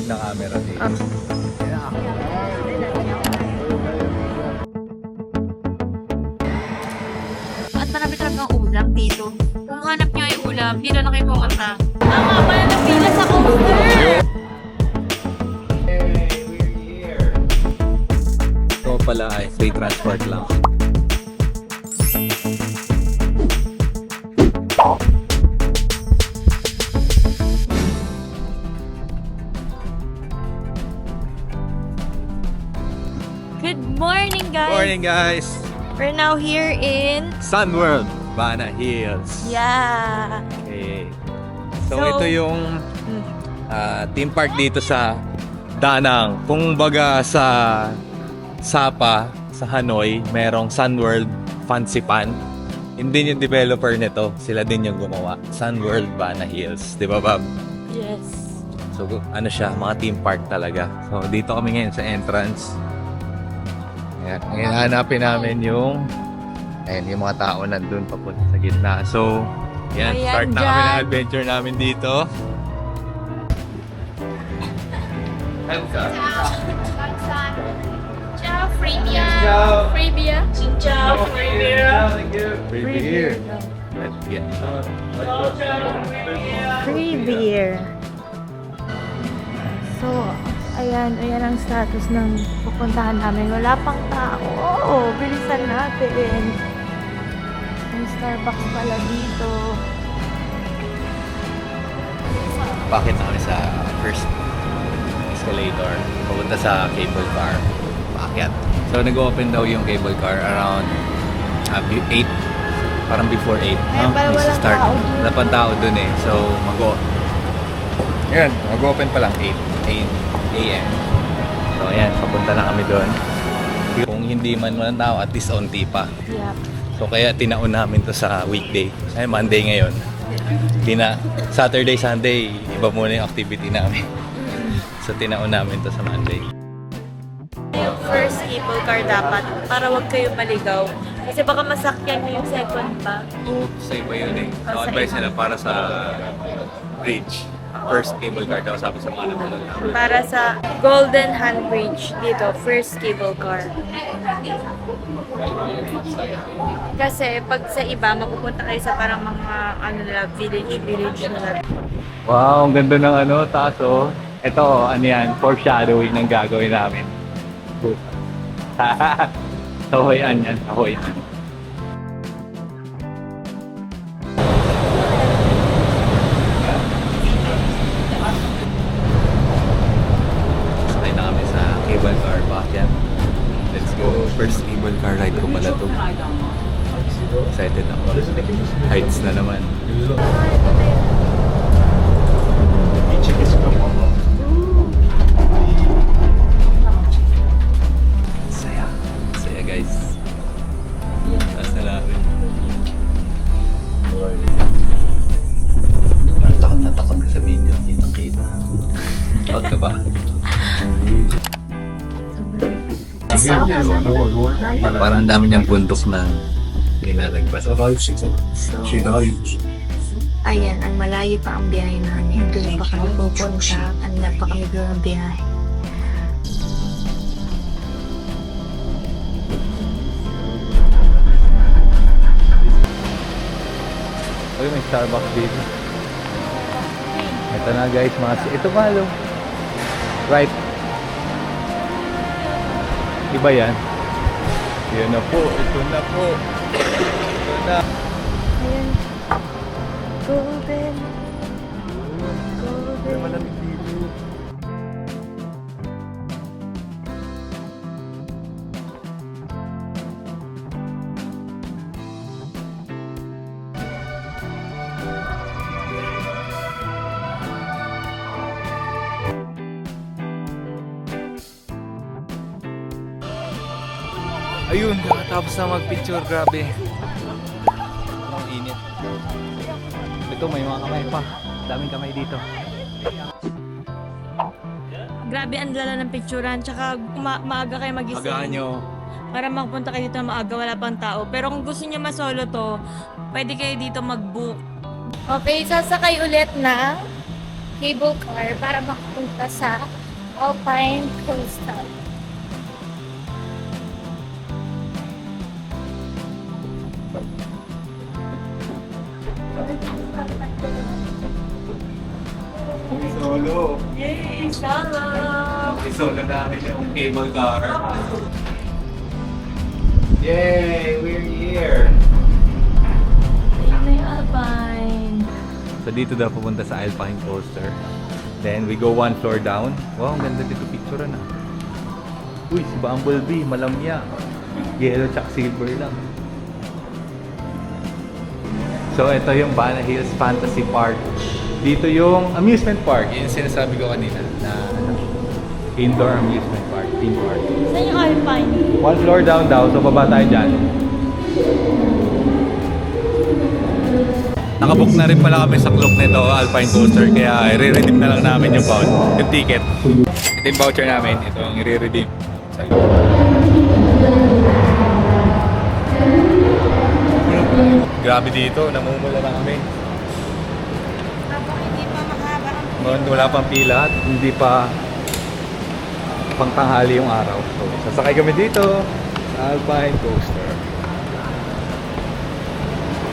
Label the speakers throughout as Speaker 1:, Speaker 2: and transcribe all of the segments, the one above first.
Speaker 1: huwag na camera din.
Speaker 2: At marami talagang ulam dito. Kung hanap nyo yung ulam, dito na kayo pumunta. Tama, pala napila sa coaster!
Speaker 1: Ito pala ay free transport lang.
Speaker 2: Good morning, guys!
Speaker 1: Morning guys!
Speaker 2: We're now here in...
Speaker 1: Sun World, Bana Hills.
Speaker 2: Yeah!
Speaker 1: Okay. So
Speaker 2: So,
Speaker 1: ito yung theme park dito sa Danang. Kung baga sa Sapa, sa Hanoi, merong Sun World Fancy Pan. Hindi yung developer nito, sila din yung gumawa. Sun World Bana Hills, di ba Bob?
Speaker 2: Yes.
Speaker 1: So ano siya, mga theme park talaga. So dito kami ngayon sa entrance. Ayan, ngayon hanapin namin yung mga tao nandun papunta sa gitna. So, yan,
Speaker 2: Ayan,
Speaker 1: start na kami
Speaker 2: dyan.
Speaker 1: ng adventure namin dito.
Speaker 2: Ciao, Freebia! Freebia! Ciao,
Speaker 1: Free beer. Let's get
Speaker 2: Free beer. So, ayan ang status ng pupuntahan namin. Wala pang tao. Oh, bilisan natin. May Starbucks pala dito.
Speaker 1: Bakit na kami sa first escalator papunta sa cable car. Paakyat. So, nag-open daw yung cable car around 8. Parang before 8.
Speaker 2: Ayan, parang walang
Speaker 1: Start.
Speaker 2: tao dito.
Speaker 1: Wala pang tao dun eh. So, mag-open pa lang 8 a.m. So, ayan, papunta na kami doon. Kung hindi man walang tao, at least onti pa.
Speaker 2: Yep.
Speaker 1: So, kaya tinaon namin to sa weekday. Ay, Monday ngayon. Saturday, Sunday, iba muna yung activity namin. So, tinaon namin to sa Monday.
Speaker 2: Yung first cable car dapat para wag kayo maligaw. Kasi baka masakyan nyo yung second pa.
Speaker 1: So, sa iba yun eh. So,
Speaker 2: Sa
Speaker 1: advice
Speaker 2: iba.
Speaker 1: nila para sa bridge. First cable car daw, sabi sa mga nanonood.
Speaker 2: Para sa Golden Hand Bridge dito, first cable car. Kasi pag sa iba, mapupunta kayo sa parang mga village nila.
Speaker 1: Wow, ang ganda ng taas oh. Ito, yan, foreshadowing ng gagawin namin. Sahoyan yan, sahoyan. Sakay na kami sa cable car packet. Let's go. First cable car ride ko pala to. Excited ako. Heights na naman. Saya. Saya guys. Taas na namin. Takot na takot ka sa video. Kitang-kita. Takot ka ba? Parang ang dami niyang bundok na nilalagpas.
Speaker 2: Ayan, ang malayo pa ang biyahe namin. Doon pa kami pupunta. Ang pa kami doon ang biyahe.
Speaker 1: Uy, may Starbucks dito. Ito na guys, ito malo. Right. Iba yan. Yan na po, ito na po. Ito na.
Speaker 2: Ayan. Golden. Golden.
Speaker 1: Malamig dito. Ayun, nakatapos na mag-picture, grabe. Ang init. Ito, may mga kamay pa. Daming kamay dito.
Speaker 2: Grabe, ang lala ng picturean. Tsaka maaga kayo magising.
Speaker 1: Agahan nyo.
Speaker 2: Para magpunta kayo dito na maaga, wala pang tao. Pero kung gusto niyo masolo to, pwede kayo dito mag-book. Okay, sasakay ulit na cable car para makapunta sa Alpine Coastal.
Speaker 1: Solo.
Speaker 2: Yay! Salam!
Speaker 1: Solo namin yung cable car. Yay! We're here!
Speaker 2: Ayun na yung Alpine.
Speaker 1: So dito daw pupunta sa Alpine Coaster. Then we go one floor down. Wow, ang ganda dito picture na. Uy, si Bumblebee, malamya. Yellow tsaka silver lang. So ito yung Bana Hills Fantasy Park. Dito yung amusement park. Yun yung sinasabi ko kanina na indoor amusement park, theme park.
Speaker 2: Saan yung Alpine?
Speaker 1: One floor down daw, so baba tayo dyan. Nakabook na rin pala kami sa Klook nito, Alpine Coaster, kaya i-redeem na lang namin yung ticket. Ito yung voucher namin, ito yung i-redeem. Grabe dito, namumula na kami.
Speaker 2: Habang hindi pa mahaba ang
Speaker 1: Wala pang pila at hindi pa pangtanghali yung araw. So, sasakay kami dito sa Alpine Coaster.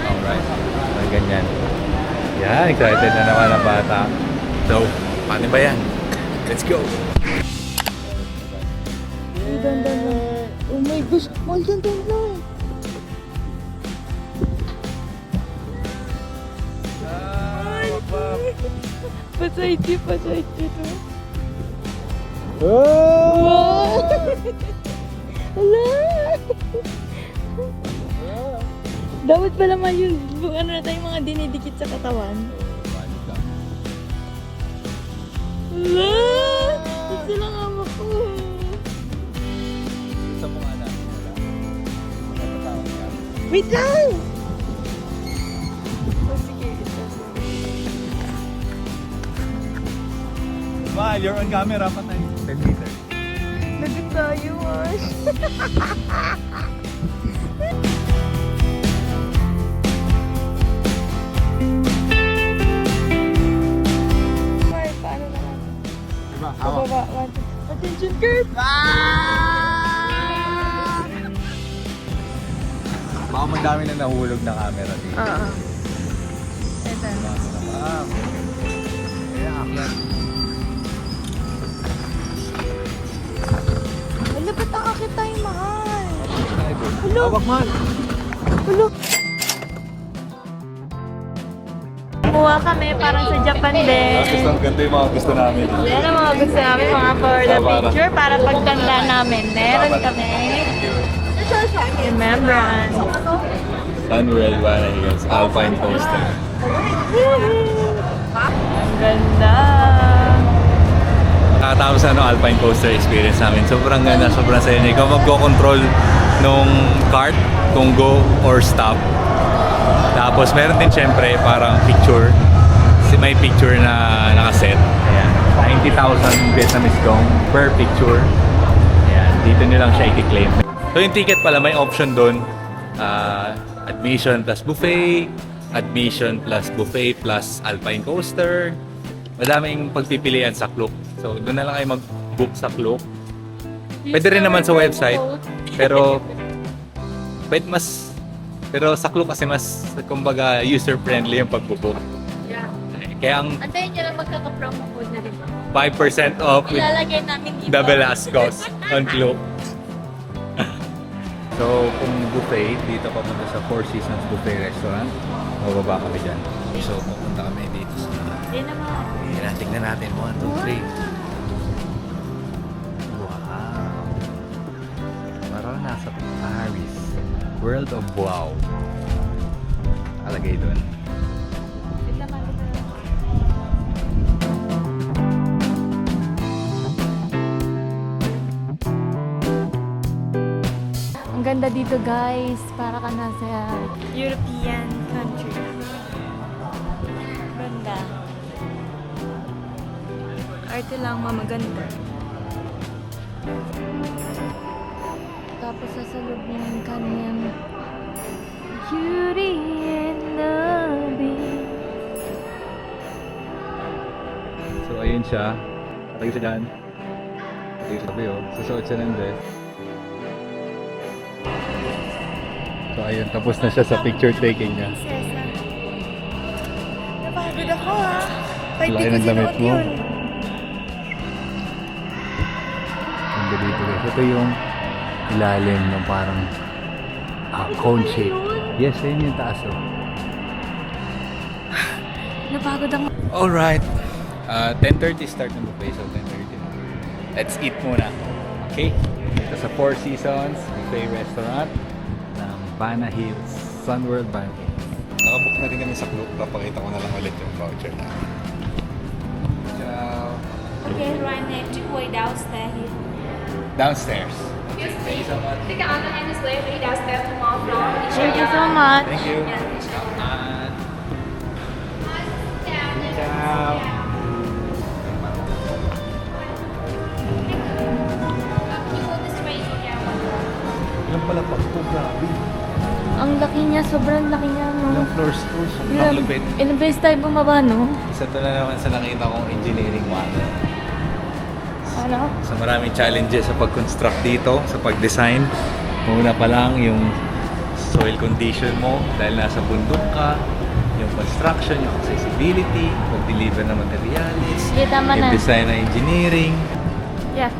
Speaker 1: Alright. Ay, ganyan. Yan, excited na naman ang bata. So, paano ba yan? Let's go!
Speaker 2: Ang ganda na. Oh my gosh, ang ganda na. Pasaydi to.
Speaker 1: Oh!
Speaker 2: Hala! Dapat pala man yun, ano na tayong mga dinidikit sa katawan. Hala! Ito lang ama ko.
Speaker 1: Gusto mo nga namin wala.
Speaker 2: Wait lang! Oh, sige, ito.
Speaker 1: Mahal, you're on camera pa tayo. 10 meters.
Speaker 2: Lagot tayo, Ash. Mark, paano na lang?
Speaker 1: Diba?
Speaker 2: Sa baba, attention curve!
Speaker 1: Baka madami na nahulog na camera dito.
Speaker 2: Oo. Ito.
Speaker 1: Ma'am. Kaya akyan.
Speaker 2: Wala, ba't akakit tayo, mahal?
Speaker 1: Hello? Hawak man.
Speaker 2: Hello? Kumuha kami parang sa Japan din.
Speaker 1: Ang ganda yung mga gusto namin.
Speaker 2: Yan ang mga gusto namin, mga for the picture, para pagtanda namin. Meron kami. Remembrance.
Speaker 1: Sunwell Bana Hills Alpine Coaster.
Speaker 2: Ang ganda.
Speaker 1: Nakatapos na Alpine Coaster experience namin. Sobrang ganda, sobrang saya. Ikaw magko-control nung cart kung go or stop. Tapos meron din syempre parang picture. May picture na nakaset. Ayan. 90,000 Vietnamese dong per picture. Ayan. Dito nyo lang siya i-claim. So yung ticket pala may option doon. Admission plus buffet. Admission plus buffet plus Alpine Coaster. Madaming pagpipilian sa Klook. So doon na lang kayo mag-book sa Klook. Pwede rin naman sa website. Pero pero sa Klook kasi mas kumbaga user-friendly yung pag-book.
Speaker 2: Yeah.
Speaker 1: Kaya ang
Speaker 2: Antayin nyo lang magkaka-promo code na rin.
Speaker 1: 5% off with
Speaker 2: Ilalagay namin dito.
Speaker 1: the Velascos on Klook. So kung buffet, dito papunta sa Four Seasons Buffet Restaurant. Bababa kami dyan. So pupunta kami dito sa...
Speaker 2: Yan naman.
Speaker 1: Tingnan natin. 1, 2, 3. Wow. Parang nasa Paris. World of Wow. Alagay doon.
Speaker 2: Wait naman. Ang ganda dito, guys. Para ka nasa European country. Ganda. Arte lang, mamaganda. Tapos sa loob niya yung kanyang Beauty and the Beast.
Speaker 1: ayun siya. Patay siya dyan. Patay siya tabi, oh. Susuot siya ng dress. So ayun, tapos na siya sa picture taking niya.
Speaker 2: Prinsesa. Napagod ako ha. Kahit
Speaker 1: Laki
Speaker 2: di ko
Speaker 1: ng damit
Speaker 2: sinuot
Speaker 1: mo.
Speaker 2: yun.
Speaker 1: Ang dito guys. Ito yung ilalim ng parang cone shape. Yes, ayun yung taas, oh.
Speaker 2: Napagod ako.
Speaker 1: Alright. 10:30 start ng buffet, so 10:30 na. Let's eat muna. Okay? Ito sa Four Seasons Buffet Restaurant ng Bana Hills, Sunworld Bana Hills.
Speaker 3: Nakabook na rin kami sa group. Papakita ko na lang ulit yung voucher na. Ciao!
Speaker 4: Okay, right next to way downstairs.
Speaker 1: Downstairs.
Speaker 4: Yes,
Speaker 1: Thank you so much.
Speaker 4: Take out the hand display, way downstairs to mall floor.
Speaker 2: Thank you so much.
Speaker 1: Thank you. Ciao. Ilang pala pa ito, grabe.
Speaker 2: Ang laki niya, sobrang laki niya. No?
Speaker 1: Ilang floors to, sobrang lupit.
Speaker 2: Ilang beses tayo bumaba, no?
Speaker 1: Isa to na naman sa nakita kong engineering wonder.
Speaker 2: Ano?
Speaker 1: So maraming challenges sa pag-construct dito, sa pag-design. Una pa lang yung soil condition mo dahil nasa bundok ka, yung construction, yung accessibility, pag-deliver ng materials,
Speaker 2: Sige, tama
Speaker 1: yung
Speaker 2: na.
Speaker 1: design na engineering.
Speaker 2: Yeah.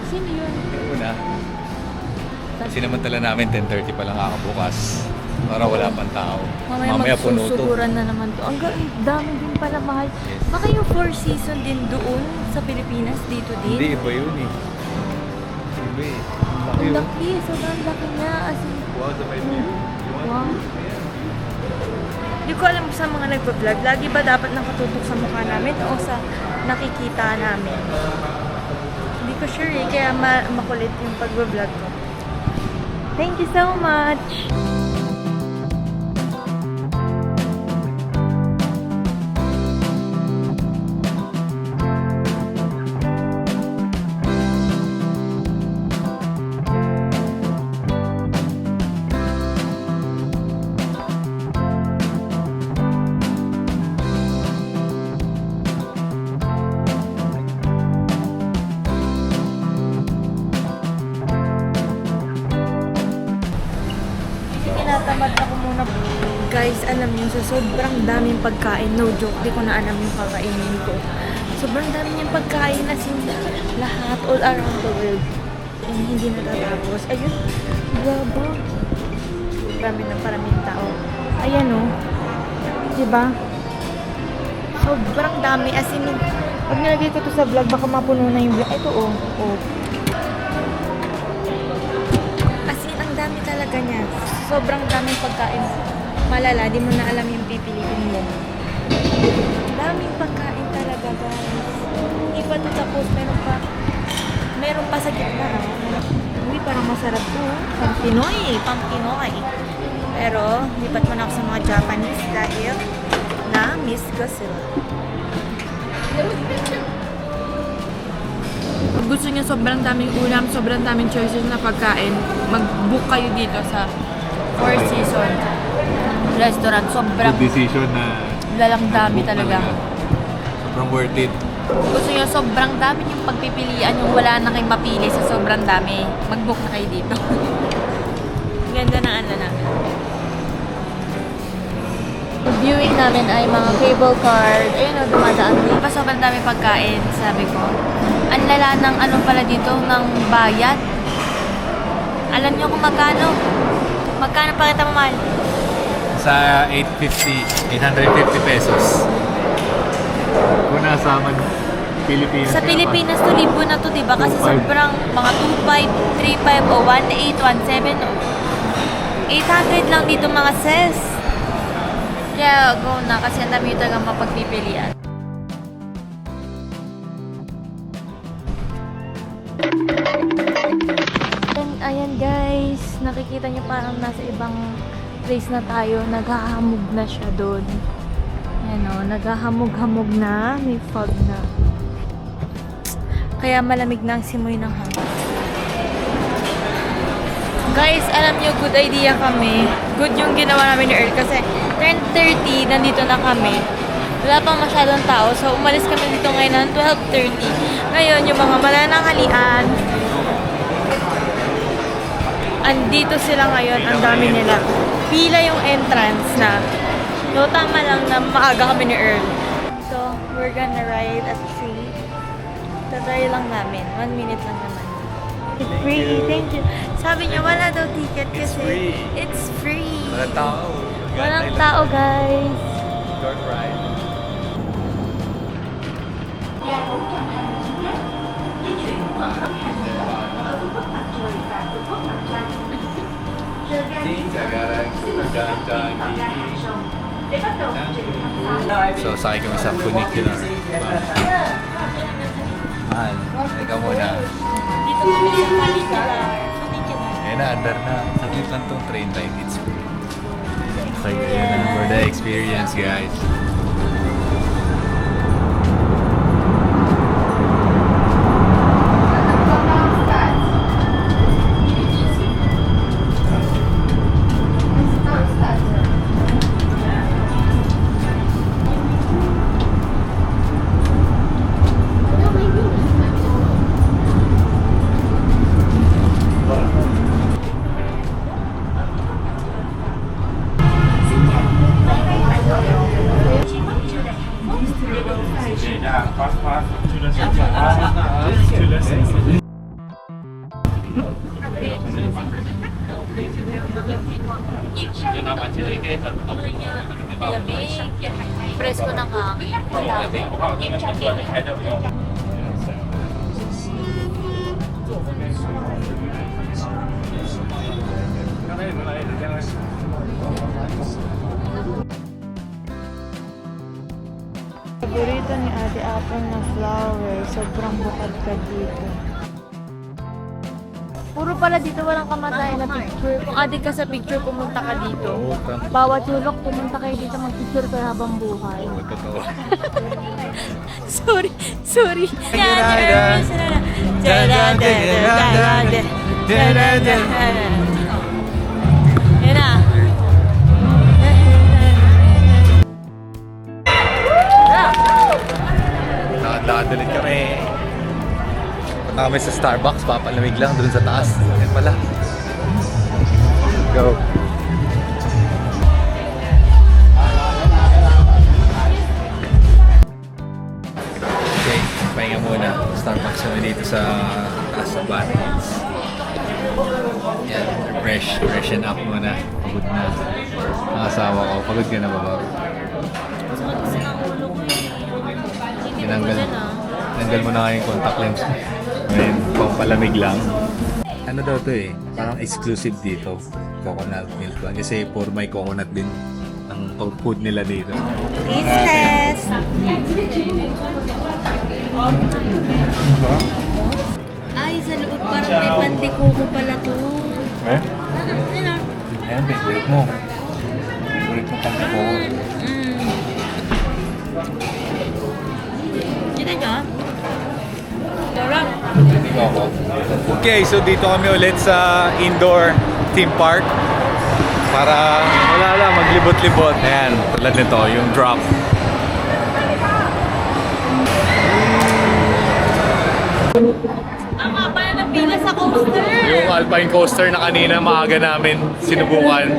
Speaker 2: Sino yun?
Speaker 1: Yung una, sinamantala namin 10:30 pa lang kakabukas para wala pang tao.
Speaker 2: Mamaya
Speaker 1: puno to.
Speaker 2: magsusuguran na naman to. Ang dami din pala mahal.
Speaker 1: Yes.
Speaker 2: Baka yung Four Seasons din doon sa Pilipinas, dito din?
Speaker 1: Hindi, iba yun eh. Iba eh. Laki
Speaker 2: Ang
Speaker 1: yun.
Speaker 2: laki, sobrang laki niya. As in,
Speaker 1: Wow, sa may view.
Speaker 2: wow. Hindi ko alam sa mga nagpa-vlog, lagi ba dapat nakatutok sa mukha namin o sa nakikita namin? Hindi ko sure eh, kaya makulit yung pag-vlog ko. Thank you so much! Tinatamad ako muna. Guys, alam niyo, sa sobrang daming pagkain, no joke, di ko na alam yung kakainin ko. Sobrang dami niyang pagkain, as in, lahat, all around the world. And hindi natatapos. Ayun, grabe. Marami na paraming tao. Ayan, oh. Diba? Sobrang dami, as in, pag nilagay ko to sa vlog, baka mapuno na yung vlog. Ito, oh. Oh. As in, ang dami talaga niya. Sobrang daming pagkain. Malala, di mo na alam yung pipiliin mo. Daming pagkain talaga, guys. Hindi pa ito tapos. Meron pa sa gitna. Uy, parang masarap to. Pang Pinoy. Pang Pinoy. Pero, lipat mo na ako sa mga Japanese dahil na-miss ko sila. Pag gusto niyo sobrang daming ulam, sobrang daming choices na pagkain, mag-book kayo dito sa Four Seasons Restaurant. Sobrang
Speaker 1: Good decision na
Speaker 2: lalang dami talaga.
Speaker 1: sobrang worth it.
Speaker 2: Gusto niyo sobrang dami yung pagpipilian, yung wala na kayong mapili sa sobrang dami. Mag-book na kayo dito. Ganda ng ano na. Yung viewing namin ay mga cable card. Ayun o, dumadaan dito. Pa sobrang dami pagkain, sabi ko. Ang lala ng ano pala dito, ng bayad. Alam niyo kung magkano? Magkano pa kita mahal?
Speaker 1: Sa 850 pesos. Kung nasa Pilipinas.
Speaker 2: Sa Pilipinas to, libo na to, diba? Kasi
Speaker 1: 2.5.
Speaker 2: sobrang mga 2.5, 3.5 o 1.8, 1.7 o 800 lang dito mga sis. Kaya go na kasi ang dami yung talagang mapagpipilian. And ayan guys, nakikita niyo parang nasa ibang place na tayo. Naghahamog na siya doon. Ayan o, naghahamog-hamog na. May fog na. Kaya malamig na ang simoy ng hangin. Guys, alam niyo, good idea kami. Good yung ginawa namin ni Earl kasi 10:30, nandito na kami. Wala pang masyadong tao. So, umalis kami dito ngayon ng 12:30. Ngayon, yung mga mananangalian, andito sila ngayon. Ang dami nila. Pila yung entrance na. So, tama lang na maaga kami ni Earl. So, we're gonna ride at 3. Tatry lang namin. 1 minute lang naman. It's free. Thank you. Sabi niya, wala daw ticket kasi it's free.
Speaker 1: Walang tao.
Speaker 2: Walang tao, guys.
Speaker 1: Short ride. So, sakay kami sa funicular. Mahal. Teka muna.
Speaker 2: Dito kami sa funicular.
Speaker 1: Ayan na, andar na. Saglit lang tong train ride. It's free. Okay, ayan na. For the experience, guys.
Speaker 2: Presko ng hangin. Paborito ni Ate Apple na flower. Sobrang bukad ka dito. Puro pala dito walang kamatayan na picture. Kung adik ka sa picture, pumunta ka dito. Bawat sulok, pumunta kayo dito mag-picture kayo habang buhay.
Speaker 1: Totoo.
Speaker 2: Sorry. Yan na.
Speaker 1: Lakad-lakad ulit kami. Punta kami sa Starbucks, papalamig lang doon sa taas. Ayan pala. Go. Okay, pahinga muna. Starbucks kami dito sa taas ng Battles. Yan, freshen up muna. Pagod na. Ang asawa ko, pagod ka na ba ba? Tinanggal mo na nga yung contact lens. Ngayon, pampalamig lang. Ano daw to eh, parang exclusive dito. Coconut milk one. Kasi for may coconut din ang food nila dito.
Speaker 2: Taste test! Ay, sa loob parang may pandikuko pala to.
Speaker 1: Eh?
Speaker 2: Ano?
Speaker 1: Ayan, favorite mo. Favorite mo pang ko.
Speaker 2: Kita nyo? Sarap.
Speaker 1: Okay, so dito kami ulit sa indoor theme park. Para wala lang, maglibot-libot. Ayan, tulad nito, yung drop.
Speaker 2: Ang haba na ng pila sa coaster.
Speaker 1: Yung Alpine coaster na kanina maaga namin sinubukan.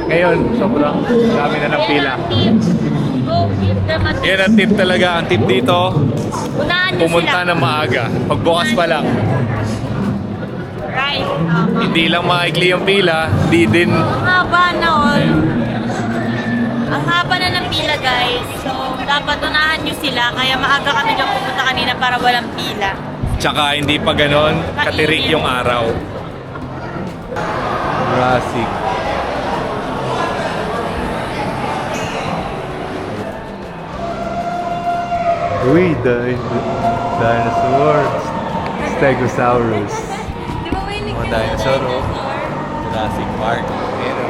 Speaker 1: Ngayon, sobrang dami na ng pila.
Speaker 2: Go, give them a tip.
Speaker 1: Yan ang tip talaga. Ang tip dito,
Speaker 2: Unahan nyo
Speaker 1: pumunta
Speaker 2: sila.
Speaker 1: na maaga. Pagbukas pa lang.
Speaker 2: Right.
Speaker 1: Hindi lang maikli yung pila, hindi din.
Speaker 2: Ang haba na all. Ang haba na ng pila, guys. So, dapat unahan nyo sila. Kaya maaga kami dyan pumunta kanina para walang pila.
Speaker 1: Tsaka hindi pa ganon, katirik yung araw. Jurassic. Uy, dinosaurs. Stegosaurus.
Speaker 2: Di ba may
Speaker 1: Mga dinosaur, oh. Jurassic Park. Pero,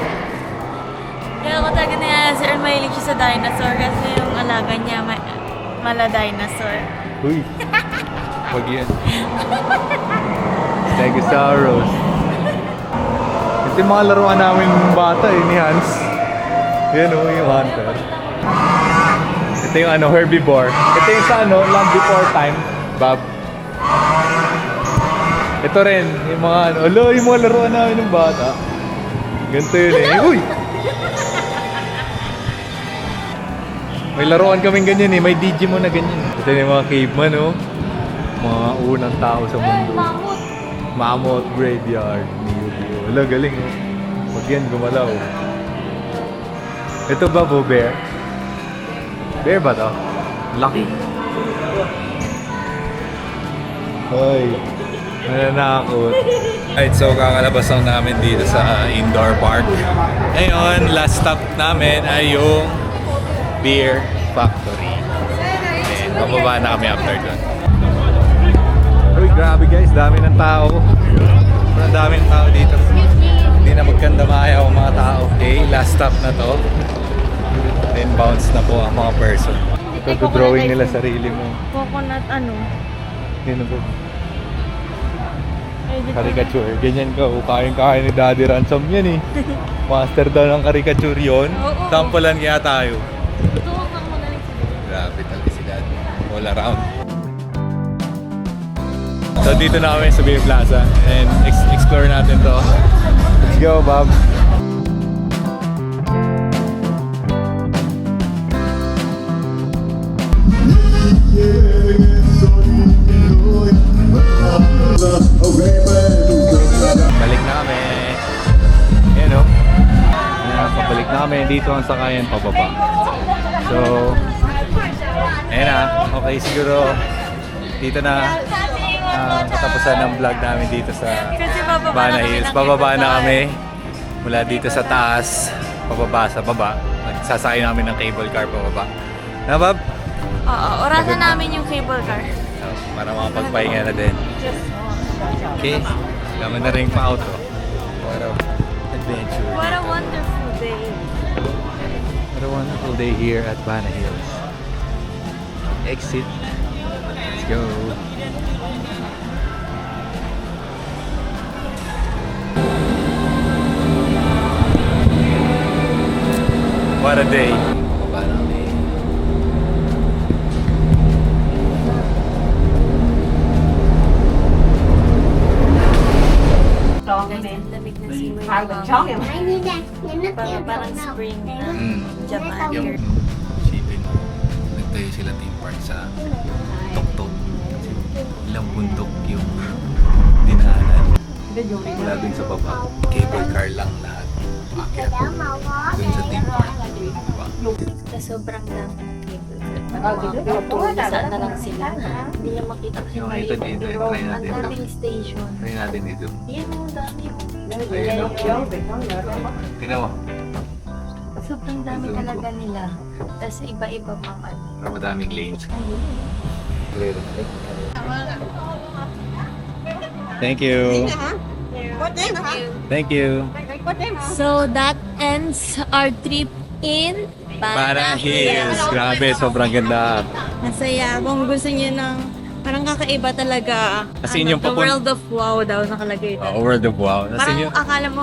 Speaker 2: Kaya ako talaga na si Earl mahilig siya sa dinosaur kasi yung alaga niya mala dinosaur.
Speaker 1: uy. Wag yan. Stegosaurus. Ito yung mga laruan namin bata eh, ni Hans. Yan o, yung hunter. Ito yung ano, herbivore. Ito yung sa ano, Land Before Time, Bob. Ito rin, yung mga ano, yung mga laruan namin ng bata. Ganito yun eh. Uy! May laruan kaming ganyan eh, may Digimon na ganyan. Ito yung mga caveman oh. Mga unang tao sa mundo. Mammoth Graveyard. Niyubi. Wala, galing oh. Pag yan, gumalaw. Ito ba, Bo Bear? Bear ba to? Laki. Ay. Nananakot. Alright, so kakalabas lang namin dito sa indoor park. Ngayon, last stop namin ay yung Beer Factory. And bababa na kami after dun. Uy, grabe guys, dami ng tao. Sobrang dami ng tao dito. Hindi na magkandamaya ang mga tao. Okay, last stop na to. Then bounce na po ang mga person. Ito, drawing nila sarili mo.
Speaker 2: Coconut ano?
Speaker 1: Yun po. Caricature. Ganyan ka. Kain-kain ni Daddy Ransom yan eh. Master daw ng caricature yun.
Speaker 2: Oo.
Speaker 1: Sampulan kaya tayo.
Speaker 2: Ito ang magaling sila.
Speaker 1: Grabe talaga si Daddy. All around. So dito na kami sa Beer Plaza. And explore natin to. Let's go, Bob. Balik na kami. Ayan o. Ayan, pabalik na kami. Dito ang sakayan pababa. So, ayan na. Okay, siguro dito na ang katapusan ng vlog namin dito sa
Speaker 2: Kasi bababa
Speaker 1: Bana
Speaker 2: na kami
Speaker 1: Hills.
Speaker 2: ng
Speaker 1: Bababa
Speaker 2: cable
Speaker 1: na
Speaker 2: car.
Speaker 1: kami mula dito sa taas, pababa sa baba. Sasakay namin ng cable car pababa. Na, Bob?
Speaker 2: Oo, orasan namin yung cable car.
Speaker 1: So, para makapagpahinga na din. Okay, kami na rin pa-out. What a adventure.
Speaker 2: What a
Speaker 1: dito.
Speaker 2: wonderful day.
Speaker 1: What a wonderful day here at Bana Hills. Exit. Let's go. What a day.
Speaker 2: Lamig na simoy ng mga parang spring na Japan.
Speaker 1: Yung isipin mo, nagtayo sila theme park sa Toktok. Ilang bundok yung dinaanan. Wala dun sa baba. Cable car lang lahat. Paakyat. Dun sa theme park. Diba?
Speaker 2: Sa sobrang dami ng cable car. Saan na lang sila. Hindi niya makita kasi
Speaker 1: Yung ito dito, try
Speaker 2: ang
Speaker 1: natin.
Speaker 2: daming station.
Speaker 1: Try natin dito.
Speaker 2: Yan ang dami.
Speaker 1: Ayun o. Tingnan mo.
Speaker 2: Sobrang dami talaga nila. Tapos iba-iba pang ano.
Speaker 1: Pero madaming lanes. Thank you. Thank you.
Speaker 2: So that ends our trip in
Speaker 1: Bana Hills. Grabe, sobrang ganda.
Speaker 2: Masaya. Kung gusto niyo ng parang kakaiba talaga.
Speaker 1: Kasi yung
Speaker 2: The
Speaker 1: papun-
Speaker 2: World of Wow daw nakalagay doon.
Speaker 1: World of Wow. Kasi
Speaker 2: Parang
Speaker 1: yun,
Speaker 2: akala mo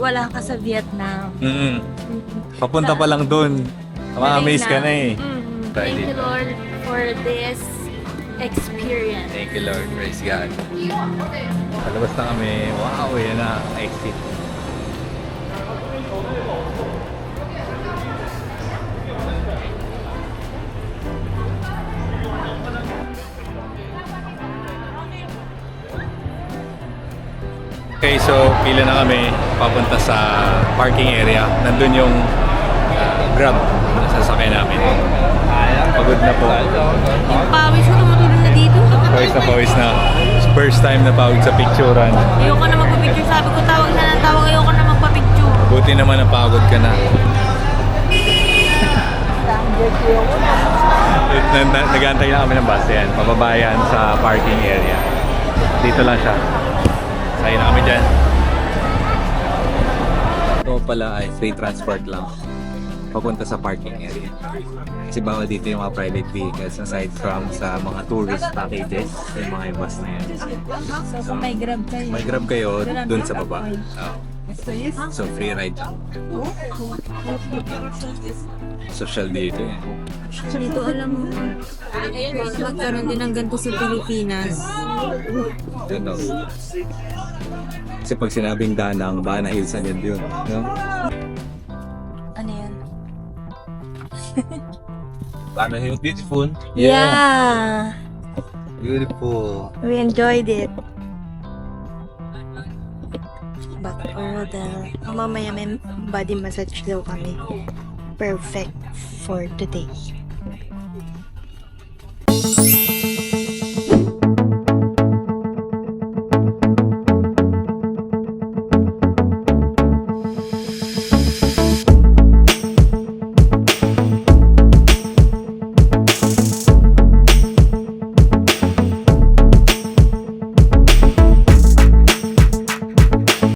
Speaker 2: wala ka sa Vietnam.
Speaker 1: papunta pa lang dun. Ma-amaze ka na eh.
Speaker 2: Thank you Lord for this experience.
Speaker 1: Thank you Lord. Praise God. Palabas na kami. Wow, yan na. Exit. Okay, so pila na kami papunta sa parking area. Nandun yung Grab na sasakay namin. Pagod na po.
Speaker 2: Yung pawis ko tumutulong na dito.
Speaker 1: Pawis na. First time na pawid sa picturean.
Speaker 2: Ayoko na magpa-picture. Sabi ko tawag na ng tawag. Ayoko na magpa-picture.
Speaker 1: Buti naman napagod ka na. Nag-aantay na kami ng bus yan. Pababayan sa parking area. Dito lang siya. Sakay na kami dyan. Ito pala ay free transport lang. Papunta sa parking area. Kasi bawal dito yung mga private vehicles aside from sa mga tourist packages, yung mga bus na yan.
Speaker 2: So kung may grab kayo.
Speaker 1: May grab kayo dun sa baba. Oh. So, free ride lang. Social dito eh.
Speaker 2: Dito alam mo, magkaroon din ng ganito sa Pilipinas.
Speaker 1: Ano? Kasi pag sinabing Danang, Bana Hills agad yun. No?
Speaker 2: Ano yan?
Speaker 1: Bana Hills, beautiful.
Speaker 2: Yeah!
Speaker 1: Beautiful.
Speaker 2: We enjoyed it. Back order. Mamaya may body massage daw kami. Perfect for today.